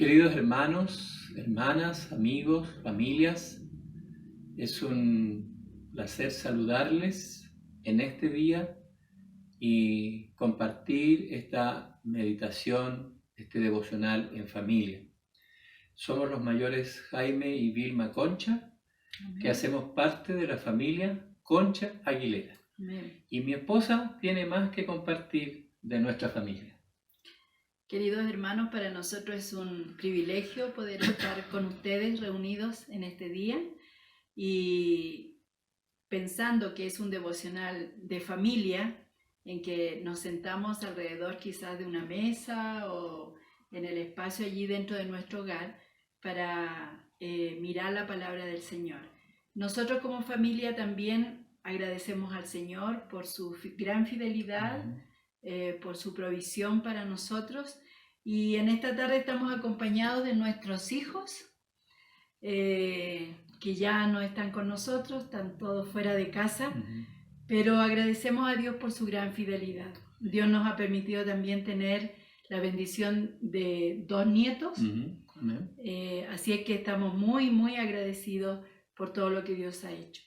Queridos hermanos, hermanas, amigos, familias, es un placer saludarles en este día y compartir esta meditación, este devocional en familia. Somos los mayores Jaime y Vilma Concha, que hacemos parte de la familia Concha Aguilera. Amén. Y mi esposa tiene más que compartir de nuestra familia. Queridos hermanos, para nosotros es un privilegio poder estar con ustedes reunidos en este día y pensando que es un devocional de familia en que nos sentamos alrededor quizás de una mesa o en el espacio allí dentro de nuestro hogar para mirar la palabra del Señor. Nosotros como familia también agradecemos al Señor por su gran fidelidad, por su provisión para nosotros, y en esta tarde estamos acompañados de nuestros hijos que ya no están con nosotros, están todos fuera de casa, pero agradecemos a Dios por su gran fidelidad. Dios nos ha permitido también tener la bendición de 2 nietos, así es que estamos muy agradecidos por todo lo que Dios ha hecho.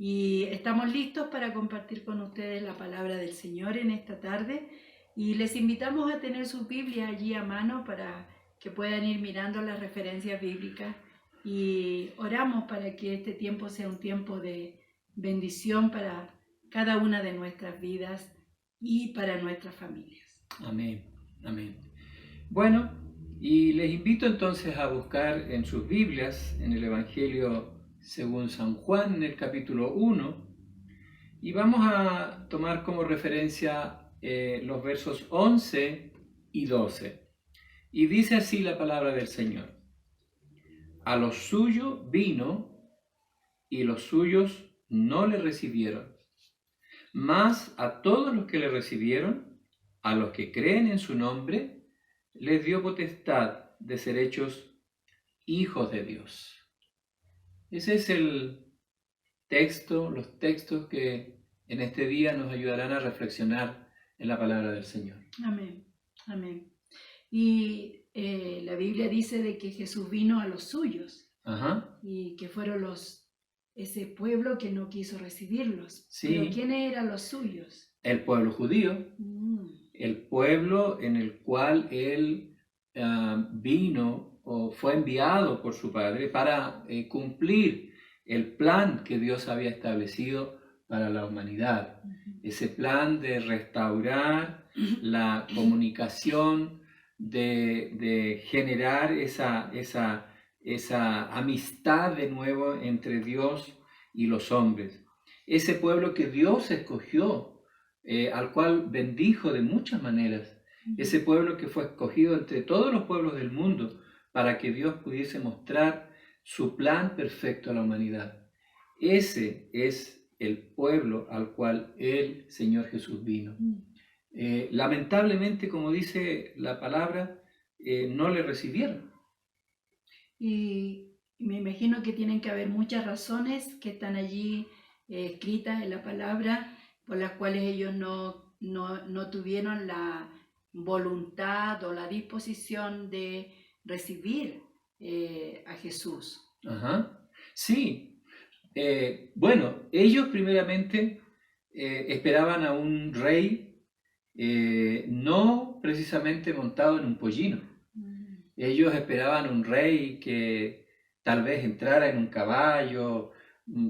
Y estamos listos para compartir con ustedes la palabra del Señor en esta tarde y les invitamos a tener su Biblia allí a mano para que puedan ir mirando las referencias bíblicas y oramos para que este tiempo sea un tiempo de bendición para cada una de nuestras vidas y para nuestras familias. Amén, amén. Bueno, y les invito entonces a buscar en sus Biblias, en el Evangelio según San Juan, en el capítulo 1, y vamos a tomar como referencia los versos 11 y 12. Y dice así la palabra del Señor: a los suyos vino, y los suyos no le recibieron. Mas a todos los que le recibieron, a los que creen en su nombre, les dio potestad de ser hechos hijos de Dios. Ese es el texto, los textos que en este día nos ayudarán a reflexionar en la palabra del Señor. Amén, amén. Y la Biblia dice de que Jesús vino a los suyos. Ajá. Y que fueron ese pueblo que no quiso recibirlos. Sí. ¿Pero quiénes eran los suyos? El pueblo judío, el pueblo en el cual él vino o fue enviado por su padre para cumplir el plan que Dios había establecido para la humanidad. Ese plan de restaurar la comunicación, de generar esa amistad de nuevo entre Dios y los hombres. Ese pueblo que Dios escogió, al cual bendijo de muchas maneras. Ese pueblo que fue escogido entre todos los pueblos del mundo para que Dios pudiese mostrar su plan perfecto a la humanidad. Ese es el pueblo al cual el Señor Jesús vino. Lamentablemente, como dice la palabra, no le recibieron. Y me imagino que tienen que haber muchas razones que están allí escritas en la palabra por las cuales ellos no tuvieron la voluntad o la disposición de recibir a Jesús. Ajá. Sí. Bueno, ellos primeramente esperaban a un rey no precisamente montado en un pollino. Ellos esperaban un rey que tal vez entrara en un caballo,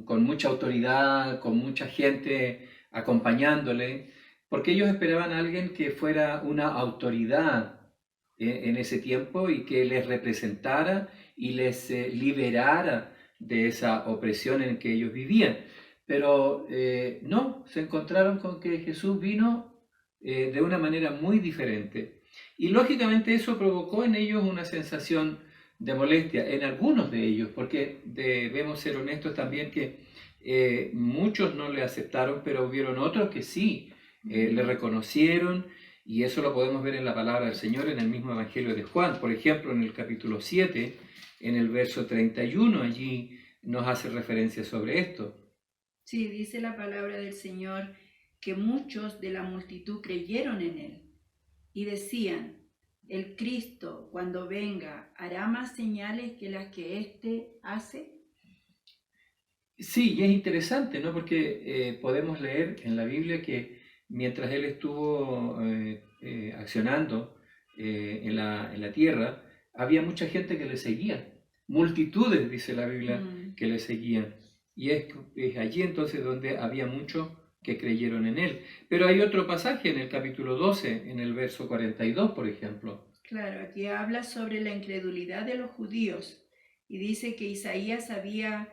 con mucha autoridad, con mucha gente acompañándole, porque ellos esperaban a alguien que fuera una autoridad en ese tiempo y que les representara y les liberara de esa opresión en que ellos vivían. Pero no, se encontraron con que Jesús vino de una manera muy diferente. Y lógicamente eso provocó en ellos una sensación de molestia, en algunos de ellos, porque debemos ser honestos también que muchos no le aceptaron, pero hubieron otros que sí le reconocieron, y eso lo podemos ver en la palabra del Señor en el mismo Evangelio de Juan. Por ejemplo, en el capítulo 7, en el verso 31, allí nos hace referencia sobre esto. Sí, dice la palabra del Señor que muchos de la multitud creyeron en él y decían: ¿el Cristo, cuando venga, hará más señales que las que éste hace? Sí, y es interesante, ¿no? Porque podemos leer en la Biblia que mientras él estuvo accionando en la tierra, había mucha gente que le seguía, multitudes, dice la Biblia, que le seguían. Y es allí entonces donde había muchos que creyeron en él. Pero hay otro pasaje en el capítulo 12, en el verso 42, por ejemplo. Claro, aquí habla sobre la incredulidad de los judíos y dice que Isaías había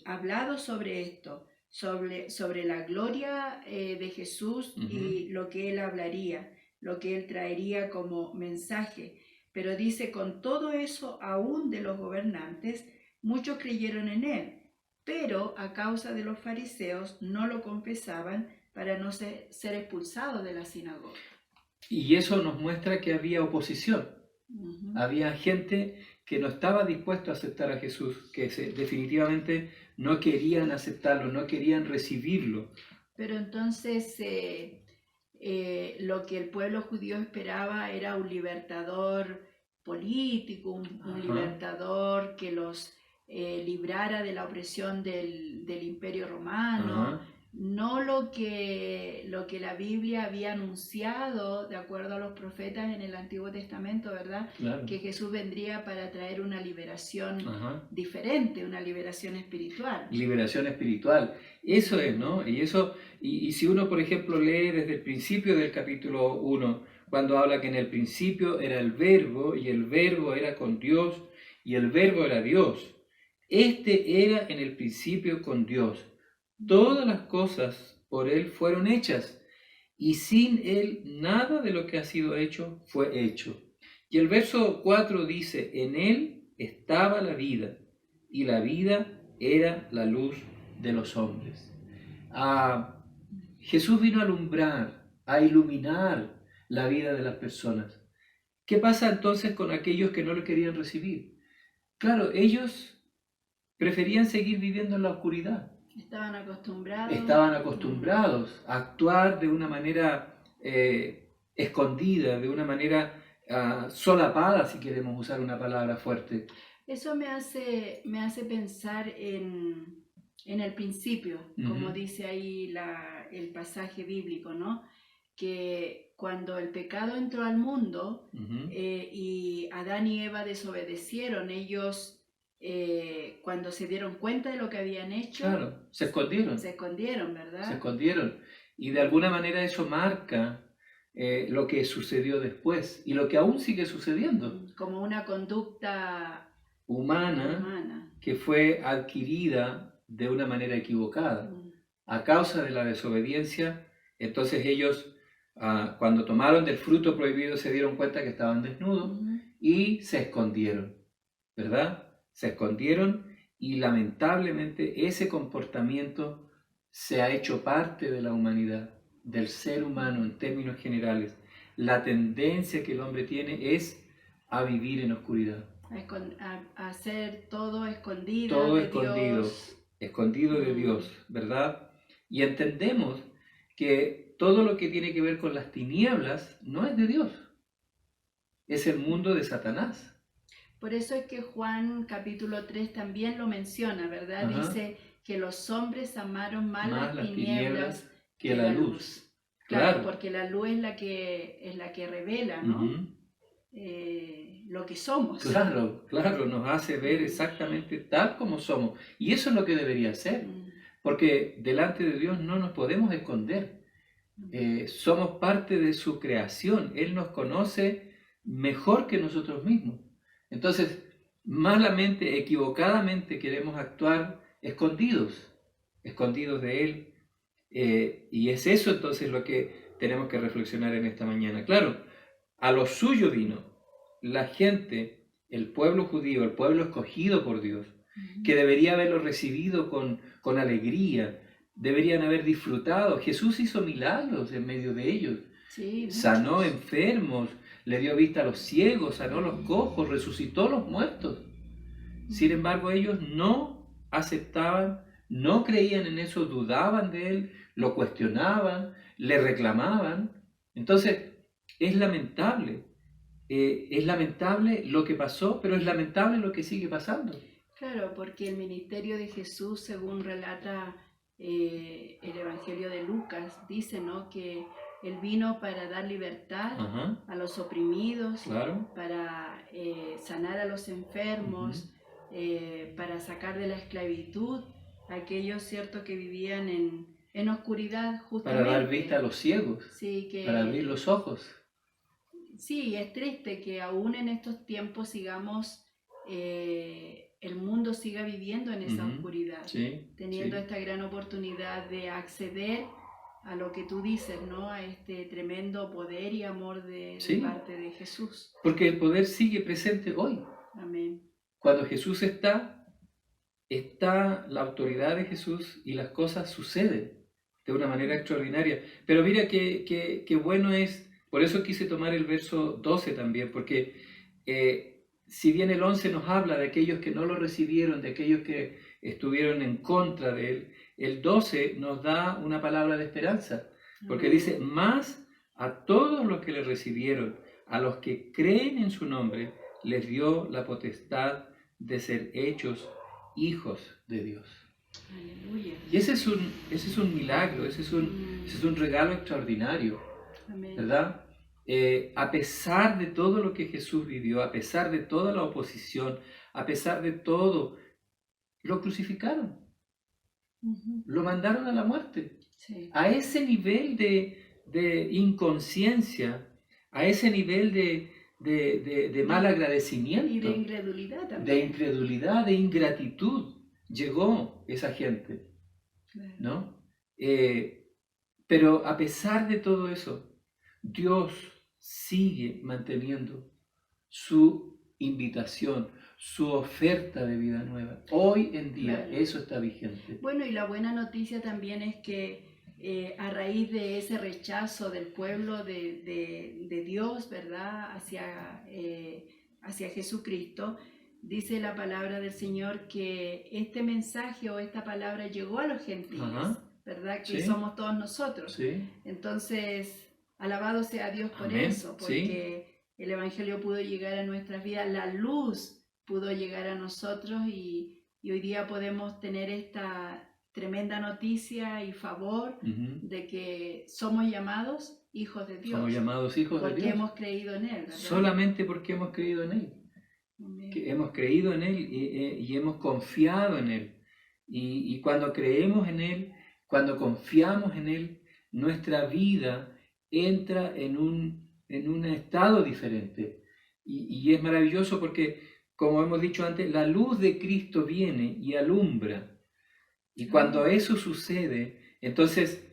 hablado sobre esto, sobre la gloria de Jesús y lo que él hablaría, lo que él traería como mensaje. Pero dice, con todo eso, aún de los gobernantes, muchos creyeron en él, pero a causa de los fariseos no lo confesaban para no ser expulsados de la sinagoga. Y eso nos muestra que había oposición. Había gente que no estaba dispuesto a aceptar a Jesús, que definitivamente no querían aceptarlo, no querían recibirlo. Pero entonces lo que el pueblo judío esperaba era un libertador político, un libertador que los librara de la opresión del Imperio Romano. No lo que la Biblia había anunciado, de acuerdo a los profetas en el Antiguo Testamento, ¿verdad? Claro. Que Jesús vendría para traer una liberación diferente, una liberación espiritual. Liberación espiritual, eso es, ¿no? Y si uno, por ejemplo, lee desde el principio del capítulo 1, cuando habla que en el principio era el Verbo, y el Verbo era con Dios, y el Verbo era Dios. Este era en el principio con Dios. Todas las cosas por Él fueron hechas, y sin Él nada de lo que ha sido hecho fue hecho. Y el verso 4 dice, en Él estaba la vida, y la vida era la luz de los hombres. Jesús vino a alumbrar, a iluminar la vida de las personas. ¿Qué pasa entonces con aquellos que no lo querían recibir? Claro, ellos preferían seguir viviendo en la oscuridad. Estaban acostumbrados a actuar de una manera escondida, de una manera solapada, si queremos usar una palabra fuerte. Eso me hace pensar en el principio, como dice ahí el pasaje bíblico, ¿no? Que cuando el pecado entró al mundo y Adán y Eva desobedecieron, ellos cuando se dieron cuenta de lo que habían hecho, claro, se escondieron. Se escondieron, ¿verdad? Se escondieron. Y de alguna manera eso marca lo que sucedió después y lo que aún sigue sucediendo. Como una conducta humana que fue adquirida de una manera equivocada. A causa de la desobediencia, entonces ellos, cuando tomaron del fruto prohibido, se dieron cuenta que estaban desnudos y se escondieron, ¿verdad? Se escondieron y lamentablemente ese comportamiento se ha hecho parte de la humanidad, del ser humano en términos generales. La tendencia que el hombre tiene es a vivir en oscuridad. A hacer todo escondido. Todo escondido, escondido de Dios, ¿verdad? Y entendemos que todo lo que tiene que ver con las tinieblas no es de Dios, es el mundo de Satanás. Por eso es que Juan capítulo 3 también lo menciona, ¿verdad? Dice que los hombres amaron más las tinieblas que la luz. Claro, porque la luz es la que revela, ¿no? Lo que somos. Claro, nos hace ver exactamente tal como somos. Y eso es lo que debería ser, porque delante de Dios no nos podemos esconder. Somos parte de su creación. Él nos conoce mejor que nosotros mismos. Entonces, malamente, equivocadamente queremos actuar escondidos de Él. Y es eso entonces lo que tenemos que reflexionar en esta mañana. Claro, a lo suyo vino la gente, el pueblo judío, el pueblo escogido por Dios, que debería haberlo recibido con alegría, deberían haber disfrutado. Jesús hizo milagros en medio de ellos. Sí, sanó enfermos, le dio vista a los ciegos, sanó a los cojos, resucitó a los muertos. Sin embargo, ellos no aceptaban, no creían en eso, dudaban de Él, lo cuestionaban, le reclamaban. Entonces, es lamentable es lamentable lo que pasó, pero es lamentable lo que sigue pasando. Claro, porque el ministerio de Jesús, según relata el Evangelio de Lucas, dice, ¿no?, que Él vino para dar libertad a los oprimidos, claro, para sanar a los enfermos, para sacar de la esclavitud a aquellos, ¿cierto?, que vivían en oscuridad, justamente. Para dar vista a los ciegos, sí, para abrir los ojos. Sí, es triste que aún en estos tiempos sigamos, el mundo siga viviendo en esa oscuridad, sí, teniendo sí. esta gran oportunidad de acceder a lo que tú dices, ¿no?, a este tremendo poder y amor de parte de Jesús. Porque el poder sigue presente hoy. Amén. Cuando Jesús está la autoridad de Jesús y las cosas suceden de una manera extraordinaria. Pero mira qué bueno es, por eso quise tomar el verso 12 también, porque si bien el 11 nos habla de aquellos que no lo recibieron, de aquellos que estuvieron en contra de él, el 12 nos da una palabra de esperanza, porque dice, más a todos los que le recibieron, a los que creen en su nombre, les dio la potestad de ser hechos hijos de Dios. Aleluya. Y ese es un milagro, ese es un regalo extraordinario. Amén. ¿Verdad? A pesar de todo lo que Jesús vivió, a pesar de toda la oposición, a pesar de todo, lo crucificaron. Lo mandaron a la muerte. Sí. A ese nivel de inconsciencia, a ese nivel de mal agradecimiento. Y de incredulidad también. De incredulidad, de ingratitud, llegó esa gente, ¿no? Pero a pesar de todo eso, Dios sigue manteniendo su invitación, su oferta de vida nueva. Hoy en día eso está vigente. Bueno, y la buena noticia también es que a raíz de ese rechazo del pueblo de Dios, ¿verdad?, hacia Jesucristo, dice la palabra del Señor que este mensaje o esta palabra llegó a los gentiles, ¿verdad?, que somos todos nosotros. Sí. Entonces, alabado sea Dios por eso, porque el Evangelio pudo llegar a nuestras vidas, la luz pudo llegar a nosotros y hoy día podemos tener esta tremenda noticia y favor de que somos llamados hijos de Dios. Somos llamados hijos de Dios. Porque hemos creído en Él, ¿verdad? Solamente porque hemos creído en Él. Que hemos creído en Él y hemos confiado en Él. Y cuando creemos en Él, cuando confiamos en Él, nuestra vida entra en un estado diferente. Y es maravilloso porque, como hemos dicho antes, la luz de Cristo viene y alumbra. Y cuando eso sucede, entonces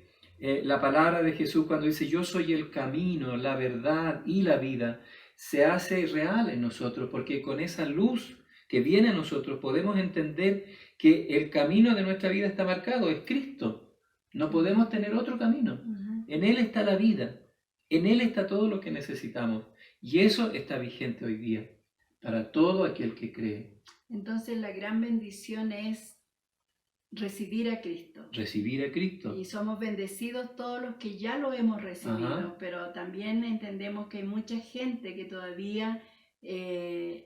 la palabra de Jesús cuando dice yo soy el camino, la verdad y la vida, se hace real en nosotros, porque con esa luz que viene a nosotros podemos entender que el camino de nuestra vida está marcado, es Cristo. No podemos tener otro camino. En Él está la vida, en Él está todo lo que necesitamos. Y eso está vigente hoy día para todo aquel que cree. Entonces la gran bendición es recibir a Cristo. Recibir a Cristo. Y somos bendecidos todos los que ya lo hemos recibido, pero también entendemos que hay mucha gente que todavía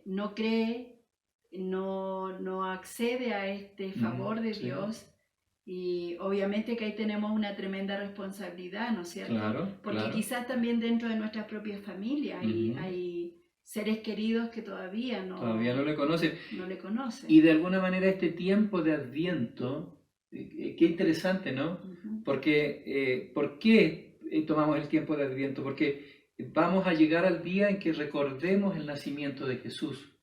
no cree, no accede a este favor de Dios. Y obviamente que ahí tenemos una tremenda responsabilidad, ¿no es cierto? Claro, porque quizás también dentro de nuestras propias familias hay seres queridos que todavía no le conocen. No le conocen. Y de alguna manera este tiempo de Adviento, qué interesante, ¿no? Porque, ¿por qué tomamos el tiempo de Adviento? Porque vamos a llegar al día en que recordemos el nacimiento de Jesús.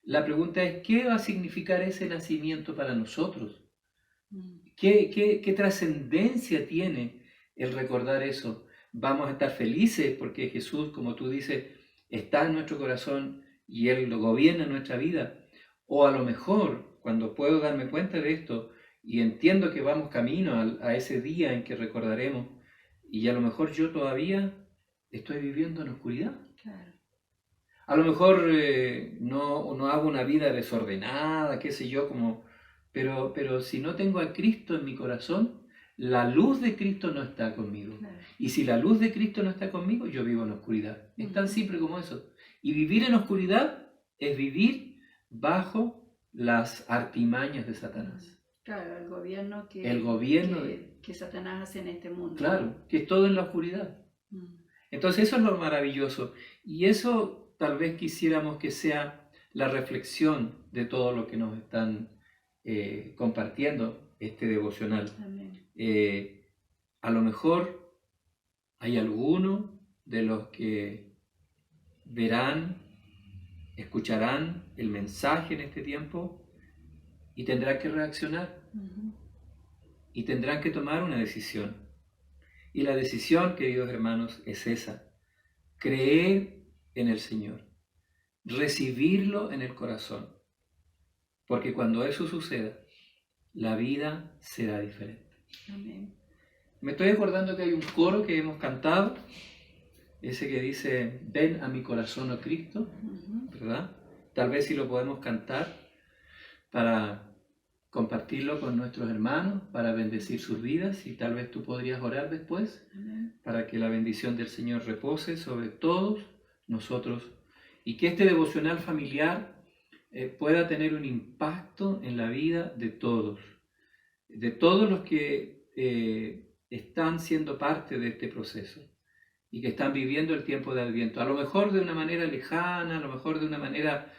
La pregunta es, ¿qué va a significar ese nacimiento para nosotros? ¿Qué trascendencia tiene el recordar eso? Vamos a estar felices porque Jesús, como tú dices, está en nuestro corazón y Él lo gobierna en nuestra vida. O a lo mejor, cuando puedo darme cuenta de esto y entiendo que vamos camino a ese día en que recordaremos, y a lo mejor yo todavía estoy viviendo en oscuridad. Claro. A lo mejor no hago una vida desordenada, qué sé yo, pero si no tengo a Cristo en mi corazón, la luz de Cristo no está conmigo. Claro. Y si la luz de Cristo no está conmigo, yo vivo en la oscuridad. Es tan simple como eso. Y vivir en oscuridad es vivir bajo las artimañas de Satanás. Claro, el gobierno que Satanás hace en este mundo. Claro, que es todo en la oscuridad. Entonces eso es lo maravilloso. Y eso tal vez quisiéramos que sea la reflexión de todo lo que nos están compartiendo este devocional. A lo mejor hay alguno de los que verán, escucharán el mensaje en este tiempo y tendrán que reaccionar y tendrán que tomar una decisión. Y la decisión, queridos hermanos, es esa: creer en el Señor, recibirlo en el corazón, porque cuando eso suceda, la vida será diferente. Amén. Me estoy acordando que hay un coro que hemos cantado, ese que dice: ven a mi corazón, oh Cristo, ¿verdad? Tal vez si lo podemos cantar para compartirlo con nuestros hermanos, para bendecir sus vidas, y tal vez tú podrías orar después. Amén. Para que la bendición del Señor repose sobre todos nosotros y que este devocional familiar pueda tener un impacto en la vida de todos los que están siendo parte de este proceso y que están viviendo el tiempo de Adviento, a lo mejor de una manera lejana, a lo mejor de una manera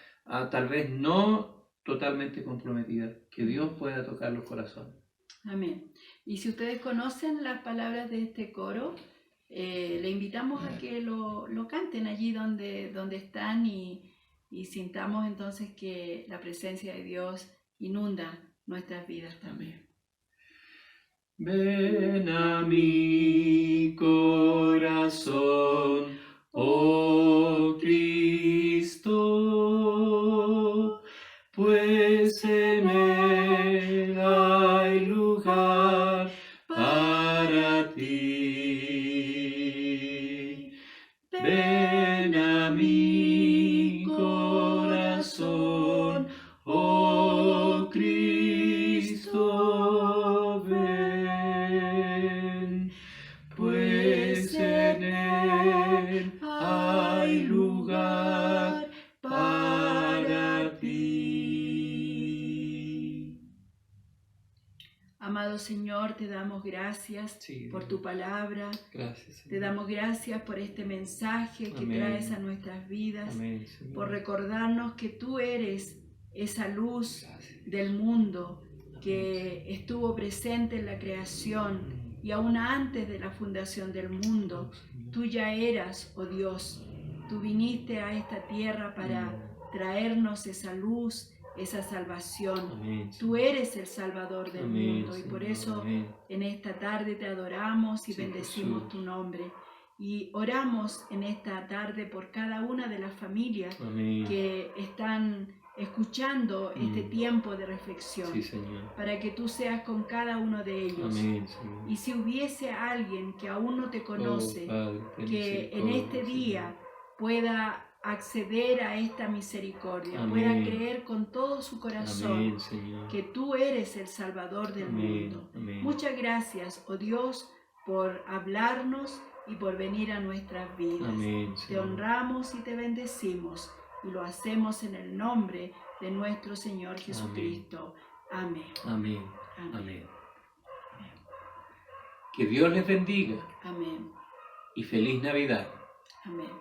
tal vez no totalmente comprometida, que Dios pueda tocar los corazones. Amén. Y si ustedes conocen las palabras de este coro, le invitamos a que lo canten allí donde están y sintamos entonces que la presencia de Dios inunda nuestras vidas también. Ven a mi corazón, oh Cristo, pues en él hay lugar para ti. Ven a mi corazón, oh Cristo, ven, pues en él hay lugar para ti. Amado Señor, te damos gracias por tu palabra. Gracias, Señor. Te damos gracias por este mensaje que traes a nuestras vidas. Amén, por recordarnos que tú eres esa luz del mundo que estuvo presente en la creación y aún antes de la fundación del mundo. Tú ya eras, oh Dios, tú viniste a esta tierra para traernos esa luz, esa salvación. Amén. Tú eres el Salvador del mundo y Señor. por eso Amén. en esta tarde te adoramos y bendecimos tu nombre. Y oramos en esta tarde por cada una de las familias que están escuchando este tiempo de reflexión. Sí, Señor. Para que tú seas con cada uno de ellos. Amén, Señor. Y si hubiese alguien que aún no te conoce, Padre, que en este día pueda acceder a esta misericordia, pueda creer con todo su corazón que tú eres el Salvador del mundo. Muchas gracias, oh Dios, por hablarnos y por venir a nuestras vidas. Te honramos y te bendecimos y lo hacemos en el nombre de nuestro Señor Jesucristo. Amén. Amén. Amén. Que Dios les bendiga. Amén. Y feliz Navidad. Amén.